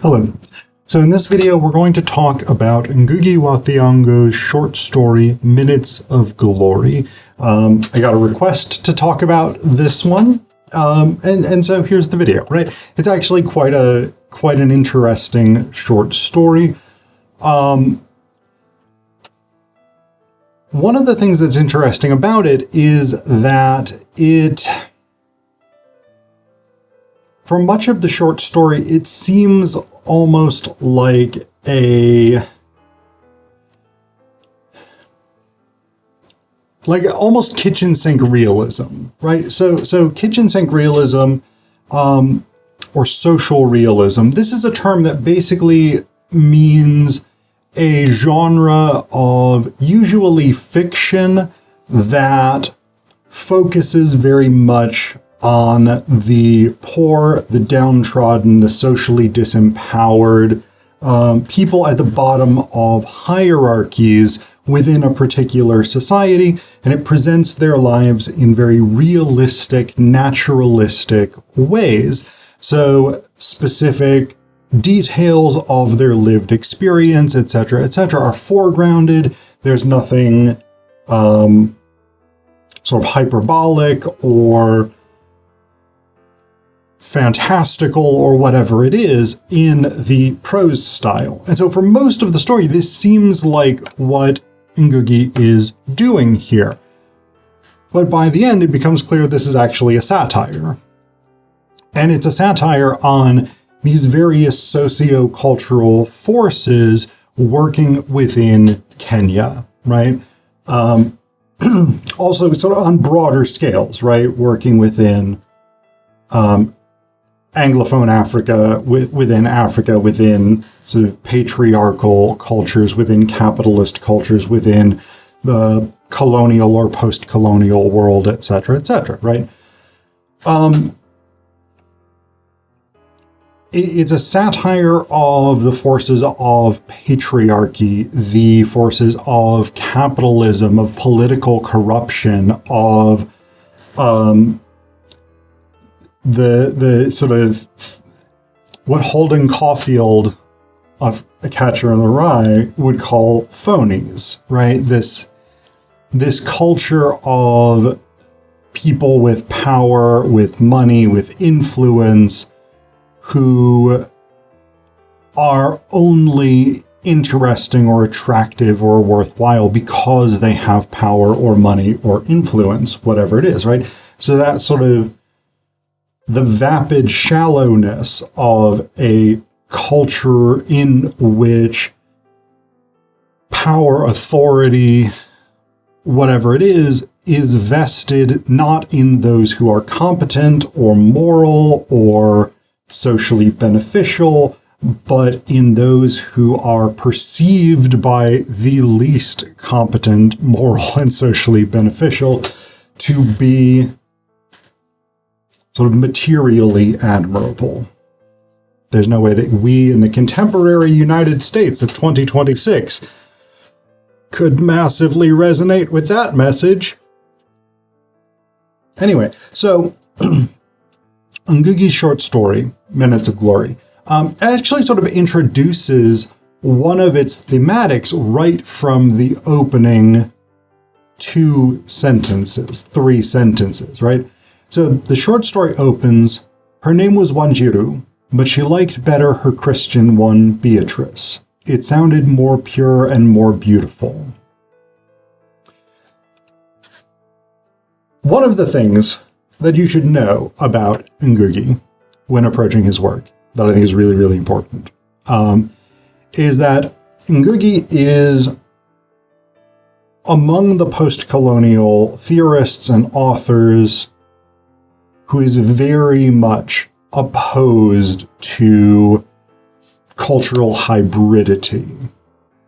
Hello. So in this video, we're going to talk about Ngugi wa Thiong'o's short story, Minutes of Glory. I got a request to talk about this one, and so here's the video, right? It's actually quite an interesting short story. One of the things that's interesting about it is that for much of the short story, it seems almost like almost kitchen sink realism, right? So kitchen sink realism, or social realism, this is a term that basically means a genre of usually fiction that focuses very much on the poor, the downtrodden, the socially disempowered, people at the bottom of hierarchies within a particular society, and it presents their lives in very realistic, naturalistic ways. So specific details of their lived experience, etc., are foregrounded. There's nothing sort of hyperbolic or fantastical or whatever it is in the prose style. And so for most of the story, this seems like what Ngugi is doing here. But by the end, it becomes clear this is actually a satire. And it's a satire on these various socio-cultural forces working within Kenya, right? Also sort of on broader scales, right? Working within Anglophone Africa, within sort of patriarchal cultures, within capitalist cultures, within the colonial or post-colonial world, etc., right? It's a satire of the forces of patriarchy, the forces of capitalism, of political corruption, of the sort of what Holden Caulfield of A Catcher in the Rye would call phonies, right? This culture of people with power, with money, with influence, who are only interesting or attractive or worthwhile because they have power or money or influence, whatever it is, right? So that sort of the vapid shallowness of a culture in which power, authority, whatever it is vested not in those who are competent or moral or socially beneficial, but in those who are perceived by the least competent, moral, and socially beneficial to be sort of materially admirable. There's no way that we in the contemporary United States of 2026 could massively resonate with that message. Anyway, so Ngugi's short story, Minutes of Glory, actually sort of introduces one of its thematics right from the opening three sentences, right? So the short story opens, her name was Wanjiru, but she liked better her Christian one, Beatrice. It sounded more pure and more beautiful. One of the things that you should know about Ngugi when approaching his work, that I think is really, really important, is that Ngugi is among the post-colonial theorists and authors who is very much opposed to cultural hybridity.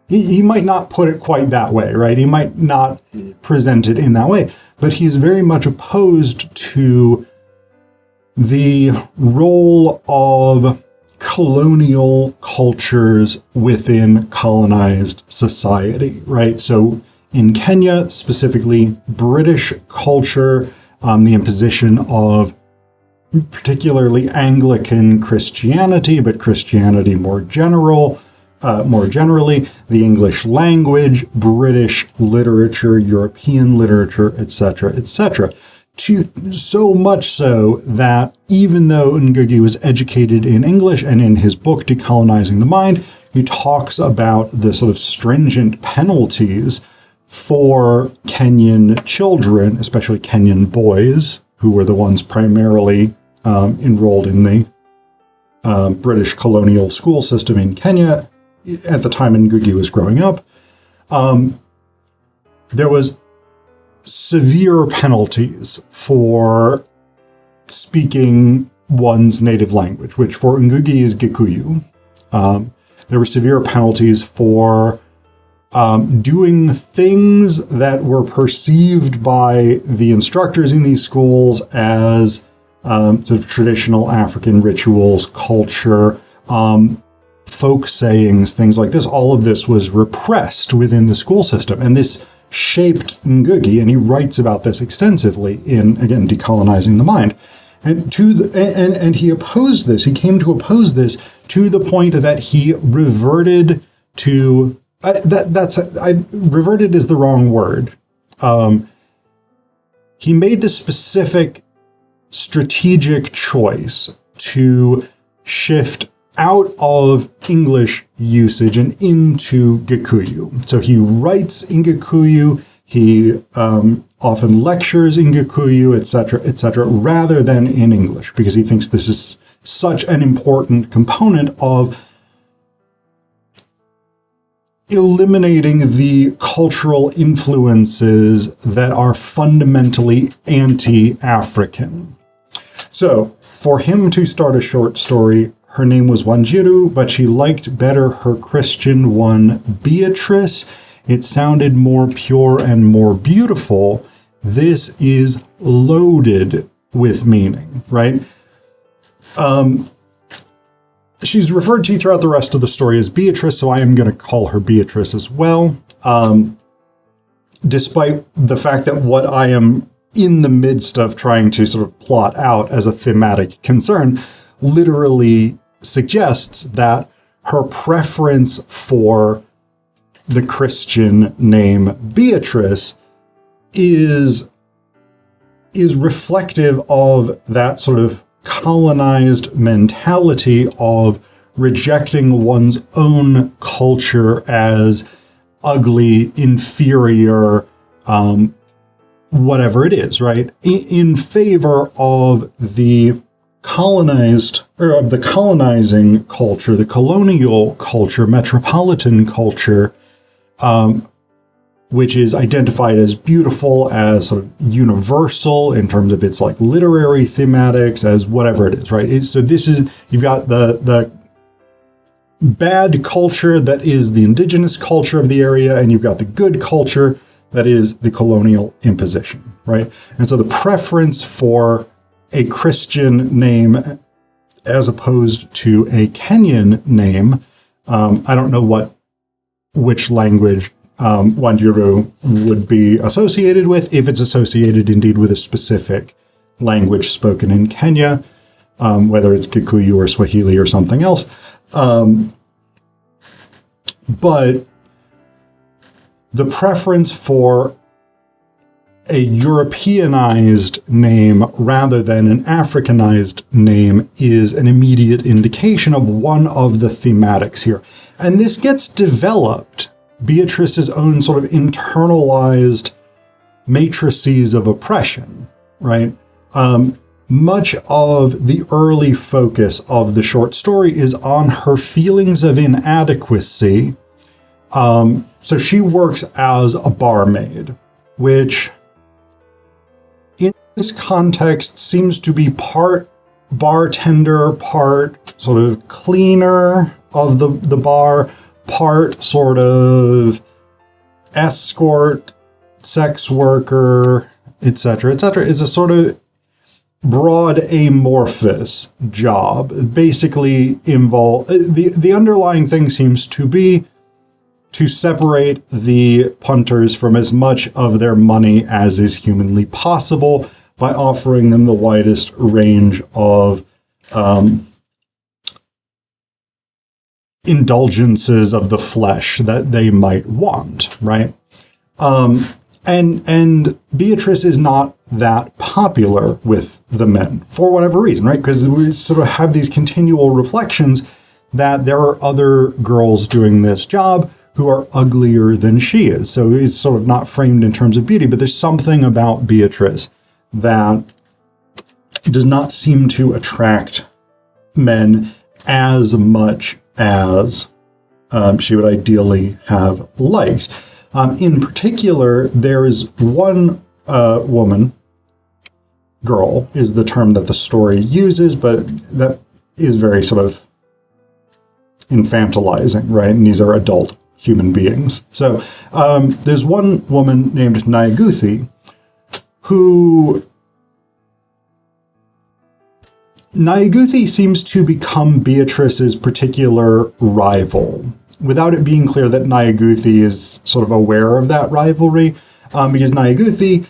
He might not put it quite that way, right? He might not present it in that way, but he's very much opposed to the role of colonial cultures within colonized society, right? So in Kenya, specifically British culture, the imposition of particularly Anglican Christianity, but Christianity more generally, the English language, British literature, European literature, etc., etc. So much so that even though Ngugi was educated in English, and in his book Decolonizing the Mind, he talks about the sort of stringent penalties for Kenyan children, especially Kenyan boys, who were the ones primarily enrolled in the British colonial school system in Kenya at the time Ngugi was growing up. There was severe penalties for speaking one's native language, which for Ngugi is Gikuyu. There were severe penalties for doing things that were perceived by the instructors in these schools as sort of traditional African rituals, culture, folk sayings, things like this. All of this was repressed within the school system, and this shaped Ngugi, and he writes about this extensively in, again, Decolonizing the Mind. And and he opposed this. He came to oppose this to the point that he reverted to reverted is the wrong word. He made the specific strategic choice to shift out of English usage and into Gikuyu. So he writes in Gikuyu, he often lectures in Gikuyu, etc., rather than in English, because he thinks this is such an important component of eliminating the cultural influences that are fundamentally anti-African. So, for him to start a short story, her name was Wanjiru, but she liked better her Christian one, Beatrice. It sounded more pure and more beautiful. This is loaded with meaning, right? She's referred to throughout the rest of the story as Beatrice, so I am going to call her Beatrice as well. Despite the fact that what I am in the midst of trying to sort of plot out as a thematic concern literally suggests that her preference for the Christian name Beatrice is reflective of that sort of colonized mentality of rejecting one's own culture as ugly, inferior, whatever it is, right? In favor of the colonized, or of the colonizing culture, the colonial culture, metropolitan culture, which is identified as beautiful, as sort of universal in terms of its like literary thematics, as whatever it is, right? So this is, you've got the bad culture that is the indigenous culture of the area, and you've got the good culture that is the colonial imposition, right? And so the preference for a Christian name as opposed to a Kenyan name, I don't know which language Wanjiru would be associated with, if it's associated indeed with a specific language spoken in Kenya, whether it's Kikuyu or Swahili or something else. But the preference for a Europeanized name rather than an Africanized name is an immediate indication of one of the thematics here. And this gets developed, Beatrice's own sort of internalized matrices of oppression, right? Much of the early focus of the short story is on her feelings of inadequacy. So she works as a barmaid, which in this context seems to be part bartender, part sort of cleaner of the bar, part sort of escort, sex worker, etc., etc. Is a sort of broad amorphous job. Basically the underlying thing seems to be to separate the punters from as much of their money as is humanly possible by offering them the widest range of indulgences of the flesh that they might want, right? And Beatrice is not that popular with the men for whatever reason, right? Because we sort of have these continual reflections that there are other girls doing this job who are uglier than she is. So it's sort of not framed in terms of beauty, but there's something about Beatrice that does not seem to attract men as much as she would ideally have liked. In particular, there is one woman, girl is the term that the story uses, but that is very sort of infantilizing, right? And these are adult human beings. So there's one woman named Ngugi who seems to become Beatrice's particular rival, without it being clear that Ngugi is sort of aware of that rivalry, because Ngugi,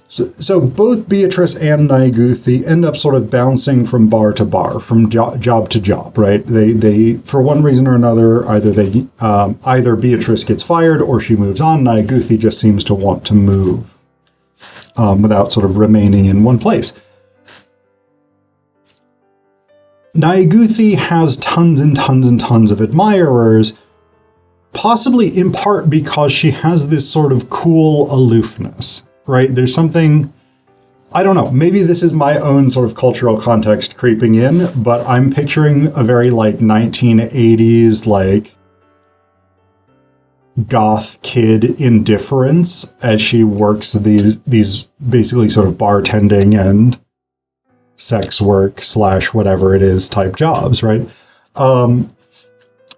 so both Beatrice and Ngugi end up sort of bouncing from bar to bar, from job to job, right? They for one reason or another, either Beatrice gets fired or she moves on. Ngugi just seems to want to move without sort of remaining in one place. Ngugi has tons and tons and tons of admirers, possibly in part because she has this sort of cool aloofness, right? There's something, I don't know, maybe this is my own sort of cultural context creeping in, but I'm picturing a very like 1980s, like goth kid indifference as she works these basically sort of bartending and sex work / whatever it is type jobs, right? And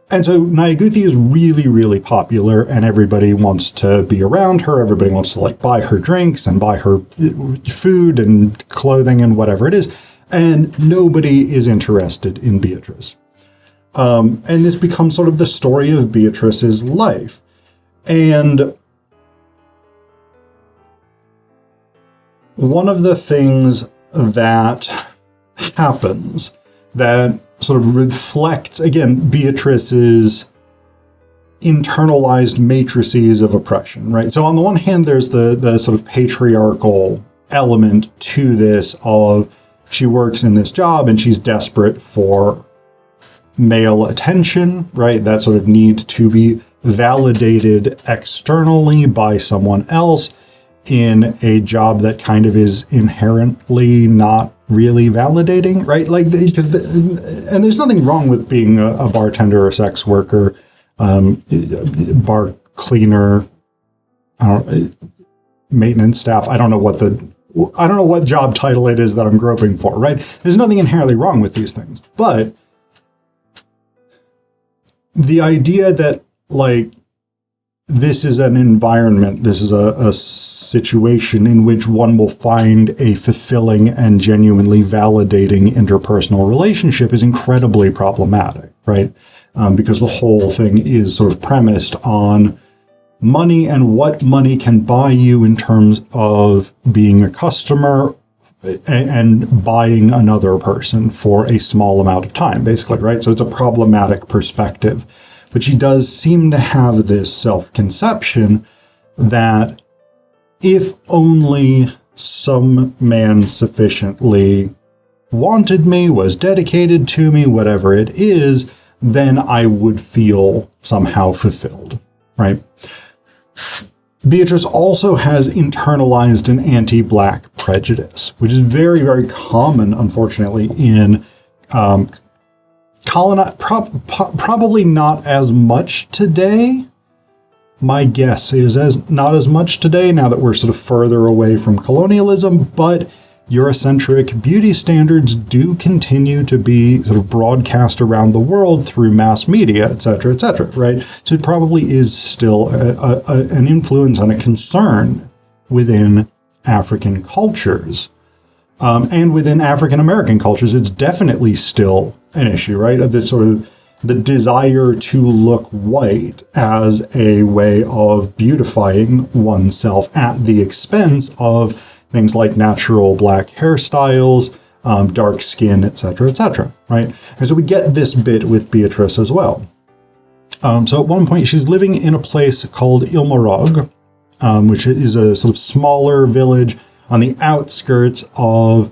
so Ngugi is really, really popular, and everybody wants to be around her. Everybody wants to like buy her drinks and buy her food and clothing and whatever it is. And nobody is interested in Beatrice. And this becomes sort of the story of Beatrice's life. And one of the things that happens that sort of reflects, again, Beatrice's internalized matrices of oppression, right? So on the one hand, there's the sort of patriarchal element to this of she works in this job and she's desperate for male attention, right? That sort of need to be validated externally by someone else in a job that kind of is inherently not really validating, right? Like, and there's nothing wrong with being a bartender or sex worker, bar cleaner, maintenance staff. I don't know what job title it is that I'm groping for, right? There's nothing inherently wrong with these things, but the idea that like this is an environment, this is a situation in which one will find a fulfilling and genuinely validating interpersonal relationship is incredibly problematic, right? Because the whole thing is sort of premised on money and what money can buy you in terms of being a customer and buying another person for a small amount of time, basically, right? So it's a problematic perspective. But she does seem to have this self-conception that if only some man sufficiently wanted me, was dedicated to me, whatever it is, then I would feel somehow fulfilled, right? Beatrice also has internalized an anti-Black prejudice, which is very, very common, unfortunately, in probably not as much today. My guess is not as much today now that we're sort of further away from colonialism, but Eurocentric beauty standards do continue to be sort of broadcast around the world through mass media, et cetera, right? So it probably is still an influence and a concern within African cultures. And within African American cultures, it's definitely still an issue, right? Of this sort of the desire to look white as a way of beautifying oneself at the expense of things like natural black hairstyles, dark skin, etc., etc., right? And so we get this bit with Beatrice as well. So at one point, she's living in a place called Ilmarog, which is a sort of smaller village on the outskirts of,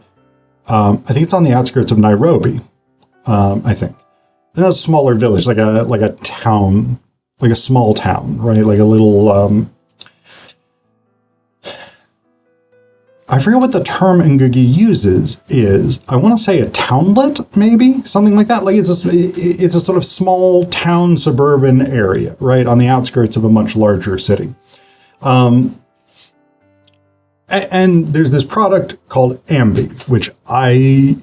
I think it's on the outskirts of Nairobi, I think. And that's a smaller village, like a town, like a small town, right? Like a little, I forget what the term Ngugi uses is. I want to say a townlet, maybe something like that. Like it's a sort of small town, suburban area, right, on the outskirts of a much larger city. And there's this product called Ambi, which I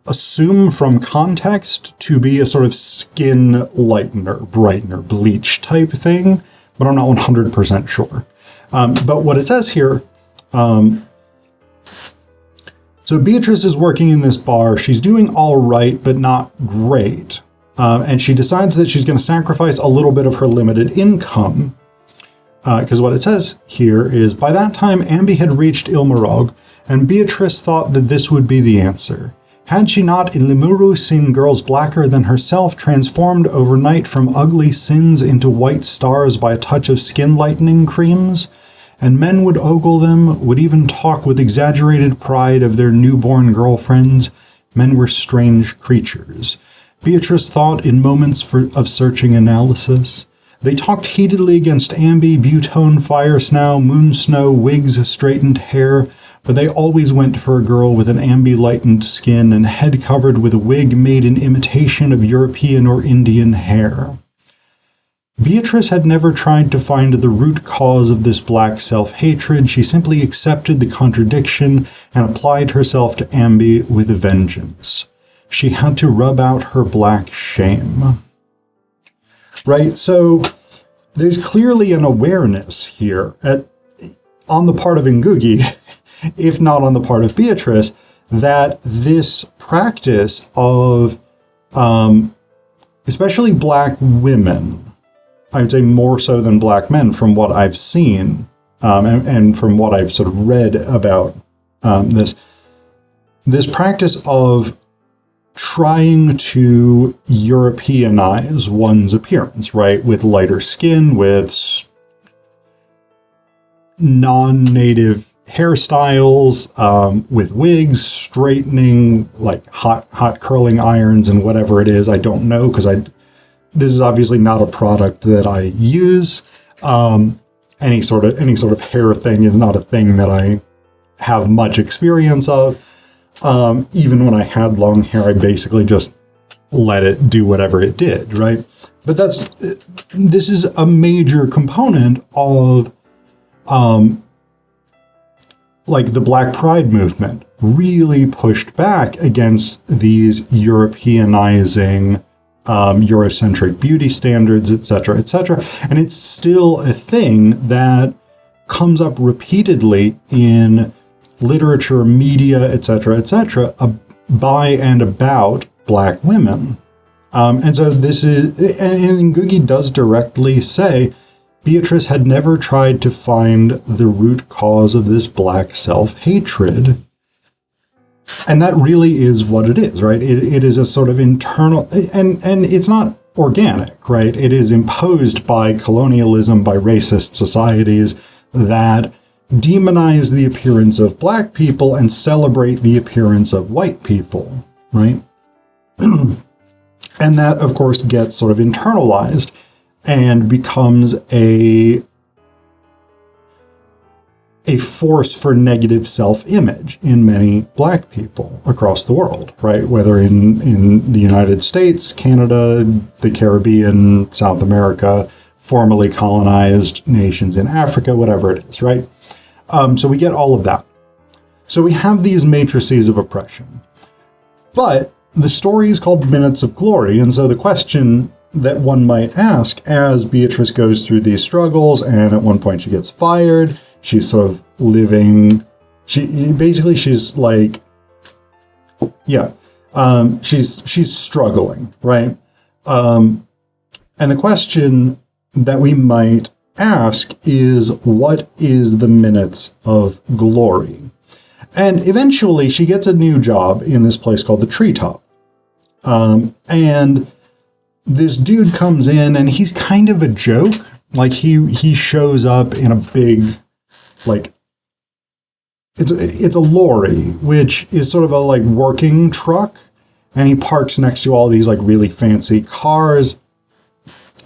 assume from context to be a sort of skin lightener, brightener, bleach type thing, but I'm not 100% sure. But what it says here. So Beatrice is working in this bar. She's doing all right, but not great. And she decides that she's going to sacrifice a little bit of her limited income. Because what it says here is, by that time, Ambi had reached Ilmarog, and Beatrice thought that this would be the answer. Had she not in Limuru seen girls blacker than herself transformed overnight from ugly sins into white stars by a touch of skin lightening creams? And men would ogle them, would even talk with exaggerated pride of their newborn girlfriends. Men were strange creatures. Beatrice thought in moments of searching analysis. They talked heatedly against Ambi, Butone, Fire Snow, Moon Snow, wigs, straightened hair, but they always went for a girl with an Ambi-lightened skin and head covered with a wig made in imitation of European or Indian hair. Beatrice had never tried to find the root cause of this black self-hatred. She simply accepted the contradiction and applied herself to Ambi with a vengeance. She had to rub out her black shame. Right? So there's clearly an awareness here on the part of Ngugi, if not on the part of Beatrice, that this practice of especially black women, I would say more so than black men from what I've seen and from what I've sort of read about this practice of trying to Europeanize one's appearance, right? With lighter skin, with non-native hairstyles, with wigs, straightening, like hot curling irons and whatever it is. I don't know, because this is obviously not a product that I use. Any sort of hair thing is not a thing that I have much experience of. Even when I had long hair, I basically just let it do whatever it did, right? But this is a major component of like the Black Pride movement really pushed back against these Europeanizing Eurocentric beauty standards, etc., etc. And it's still a thing that comes up repeatedly in literature, media, etc., etc., by and about black women. And so this is, and Ngugi does directly say, Beatrice had never tried to find the root cause of this black self-hatred. And that really is what it is, right? It is a sort of internal, and it's not organic, right? It is imposed by colonialism, by racist societies that demonize the appearance of black people and celebrate the appearance of white people, right? And that, of course, gets sort of internalized and becomes a force for negative self-image in many black people across the world, right? Whether in the United States, Canada, the Caribbean, South America, formerly colonized nations in Africa, whatever it is, right? So we get all of that. So we have these matrices of oppression. But the story is called Minutes of Glory, and so the question that one might ask as Beatrice goes through these struggles, and at one point she gets fired, she's sort of living, she's like, she's struggling, right? And the question that we might ask is, what is the minutes of glory? And eventually she gets a new job in this place called the Treetop. And this dude comes in and he's kind of a joke. Like he shows up in a big, like, it's a lorry, which is sort of a like working truck. And he parks next to all these like really fancy cars.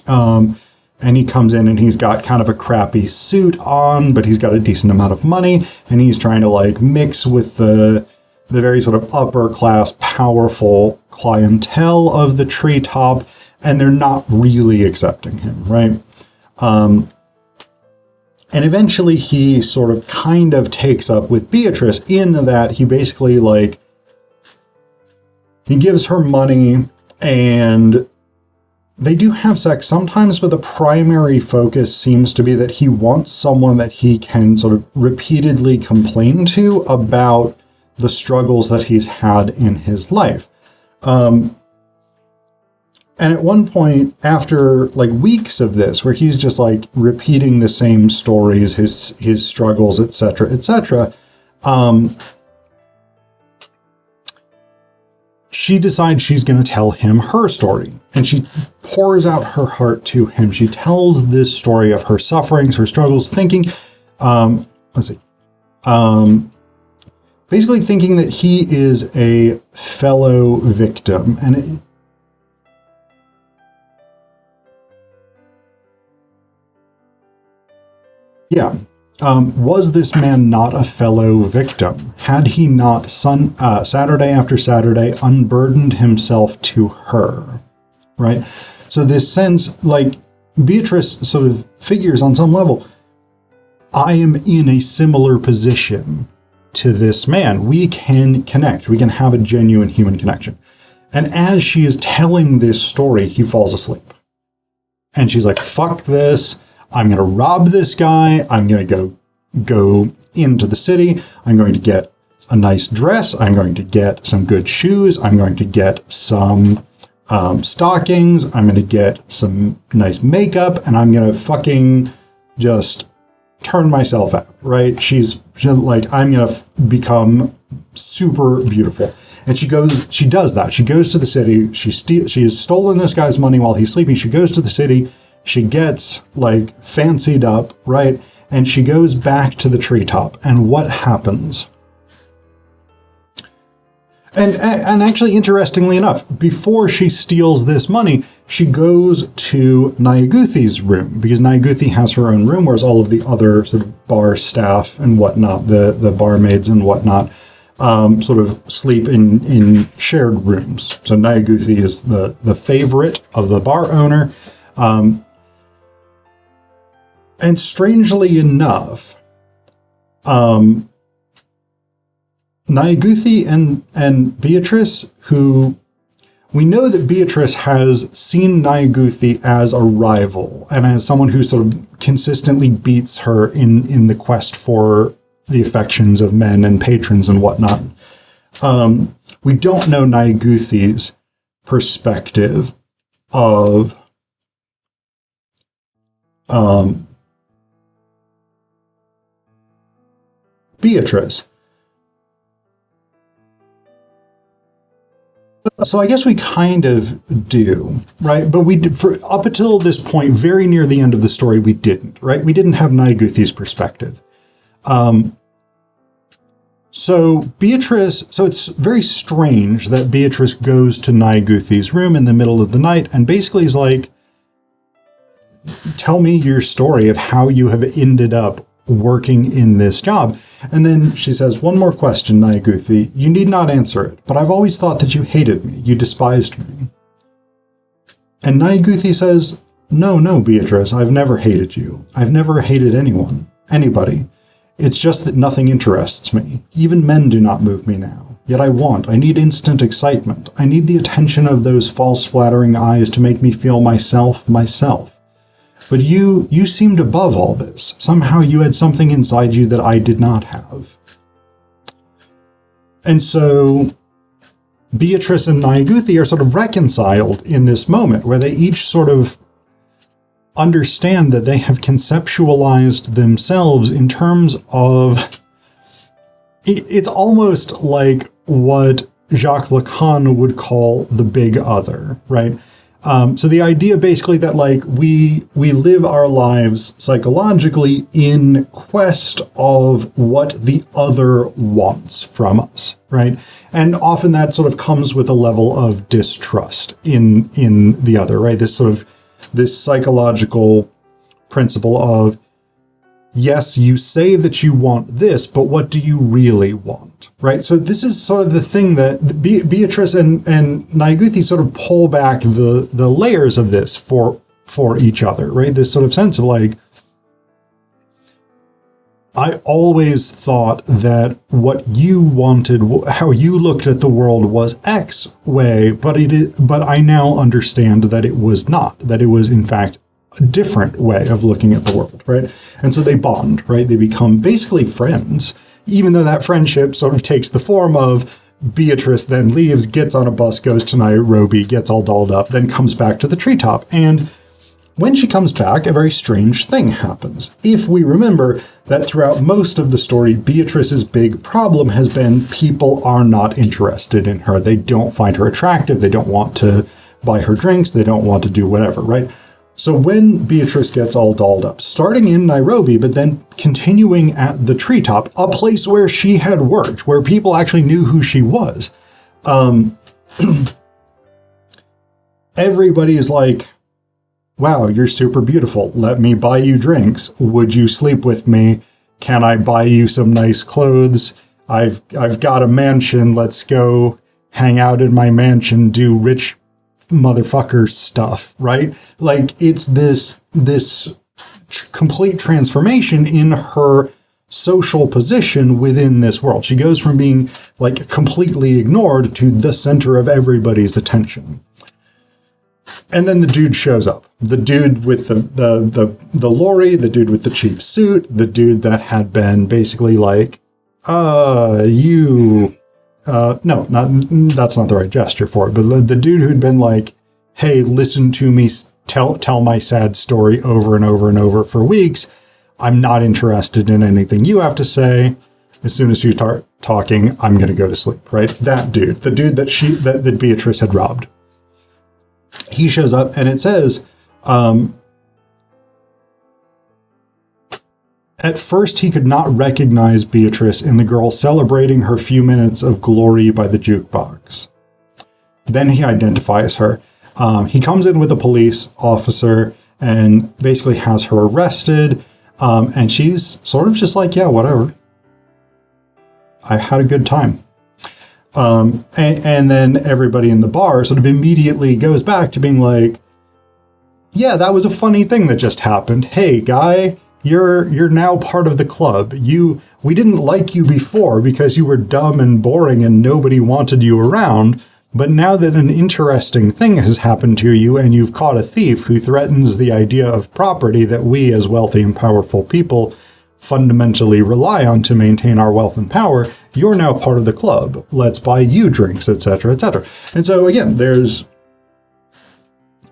And he comes in and he's got kind of a crappy suit on, but he's got a decent amount of money. And he's trying to like mix with the very sort of upper class, powerful clientele of the Treetop. And they're not really accepting him, right? And eventually he sort of kind of takes up with Beatrice in that he basically like, he gives her money and they do have sex sometimes, but the primary focus seems to be that he wants someone that he can sort of repeatedly complain to about the struggles that he's had in his life. And at one point, after like weeks of this, where he's just like repeating the same stories, his struggles, etc., etc., she decides she's going to tell him her story, and she pours out her heart to him. She tells this story of her sufferings, her struggles, thinking, basically thinking that he is a fellow victim, and was this man not a fellow victim? Had he not Saturday after Saturday unburdened himself to her, right? So this sense, like, Beatrice sort of figures on some level, I am in a similar position to this man. We can connect. We can have a genuine human connection. And as she is telling this story, he falls asleep. And she's like, fuck this. I'm going to rob this guy. I'm going to go into the city. I'm going to get a nice dress. I'm going to get some good shoes. I'm going to get some stockings. I'm going to get some nice makeup, and I'm going to fucking just turn myself out, right? She's like, I'm going to become super beautiful. And she does that. She goes to the city. She has stolen this guy's money while he's sleeping. She goes to the city. She gets like fancied up, right? And she goes back to the Treetop. And what happens? And actually, interestingly enough, before she steals this money, she goes to Ngugi's room, because Ngugi has her own room, whereas all of the other sort of bar staff and whatnot, the barmaids and whatnot, sort of sleep in shared rooms. So Ngugi is the favorite of the bar owner. And strangely enough, Ngugi and Beatrice, who we know that Beatrice has seen Ngugi as a rival and as someone who sort of consistently beats her in the quest for the affections of men and patrons and whatnot. We don't know Ngugi's perspective of Beatrice. So I guess we kind of do, right? But we did, for up until this point, very near the end of the story, we didn't, right? We didn't have Ngugi's perspective. So Beatrice, so it's very strange that Beatrice goes to Ngugi's room in the middle of the night and basically is like, tell me your story of how you have ended up working in this job. And then she says, one more question, Ngugi. You need not answer it, but I've always thought that you hated me. You despised me. And Ngugi says, no, Beatrice, I've never hated you. I've never hated anybody. It's just that nothing interests me. Even men do not move me now. Yet I need instant excitement. I need the attention of those false flattering eyes to make me feel myself. But you seemed above all this. Somehow you had something inside you that I did not have. And so Beatrice and Ngugi are sort of reconciled in this moment where they each sort of understand that they have conceptualized themselves in terms of, it's almost like what Jacques Lacan would call the big other, right? So the idea basically that like we live our lives psychologically in quest of what the other wants from us, right? And often that sort of comes with a level of distrust in the other, right? This psychological principle of, yes, you say that you want this, but what do you really want, right? So this is sort of the thing that Beatrice and Ngugi sort of pull back the layers of this for each other, right? This sort of sense of like, I always thought that what you wanted, how you looked at the world was X way, but I now understand that it was not, that it was in fact a different way of looking at the world, right? And so they bond, right? They become basically friends, even though that friendship sort of takes the form of Beatrice then leaves, gets on a bus, goes to Nairobi, gets all dolled up, then comes back to the treetop. And when she comes back, a very strange thing happens. If we remember that throughout most of the story, Beatrice's big problem has been people are not interested in her. They don't find her attractive. They don't want to buy her drinks. They don't want to do whatever, right? So when Beatrice gets all dolled up, starting in Nairobi, but then continuing at the treetop, a place where she had worked, where people actually knew who she was, everybody is like, wow, you're super beautiful. Let me buy you drinks. Would you sleep with me? Can I buy you some nice clothes? I've got a mansion. Let's go hang out in my mansion, do rich motherfucker stuff, right? Like it's this complete transformation in her social position within this world. She goes from being like completely ignored to the center of everybody's attention. And then the dude shows up. The dude with the lorry, the dude with the cheap suit, the dude that had been basically like, no, that's not the right gesture for it. But the dude who'd been like, hey, listen to me tell my sad story over and over and over for weeks. I'm not interested in anything you have to say. As soon as you start talking, I'm going to go to sleep, right? That dude, the dude that Beatrice had robbed. He shows up and it says, at first he could not recognize Beatrice in the girl celebrating her few minutes of glory by the jukebox. Then he identifies her. He comes in with a police officer and basically has her arrested. And she's sort of just like, yeah, whatever. I had a good time. And then everybody in the bar sort of immediately goes back to being like, yeah, that was a funny thing that just happened. Hey, guy, you're now part of the club. We didn't like you before because you were dumb and boring and nobody wanted you around. But now that an interesting thing has happened to you and you've caught a thief who threatens the idea of property that we as wealthy and powerful people fundamentally rely on to maintain our wealth and power, you're now part of the club. Let's buy you drinks, etc., etc. And so again, there's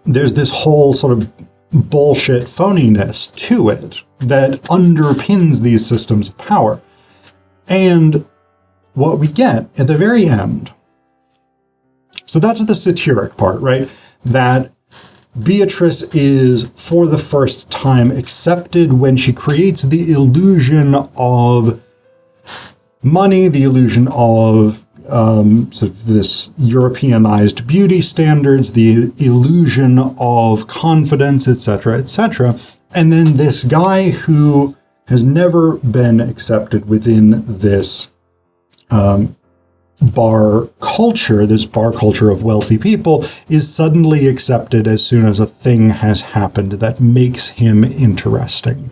this whole sort of bullshit phoniness to it that underpins these systems of power. And what we get at the very end, so that's the satiric part, right? That Beatrice is, for the first time, accepted when she creates the illusion of money, the illusion of sort of this Europeanized beauty standards, the illusion of confidence, etc., etc. And then this guy who has never been accepted within this bar culture of wealthy people, is suddenly accepted as soon as a thing has happened that makes him interesting.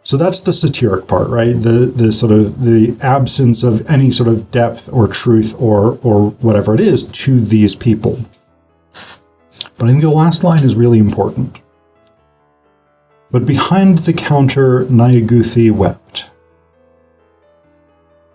So that's the satiric part, right? The sort of the absence of any sort of depth or truth or whatever it is to these people. But I think the last line is really important. But behind the counter, Ngugi wept.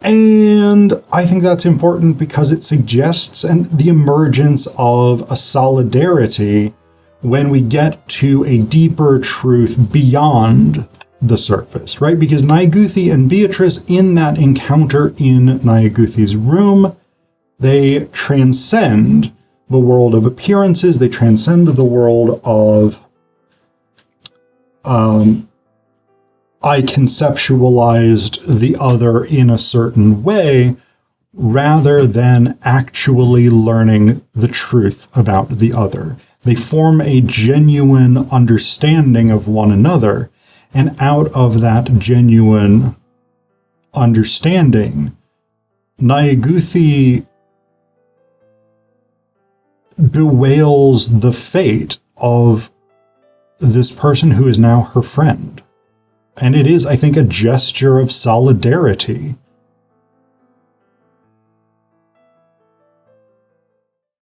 And I think that's important because it suggests the emergence of a solidarity when we get to a deeper truth beyond the surface, right? Because Ngugi and Beatrice, in that encounter in Ngugi's room, they transcend the world of appearances. They transcend the world of I conceptualized the other in a certain way, rather than actually learning the truth about the other. They form a genuine understanding of one another, and out of that genuine understanding, Ngugi bewails the fate of this person who is now her friend. And it is, I think, a gesture of solidarity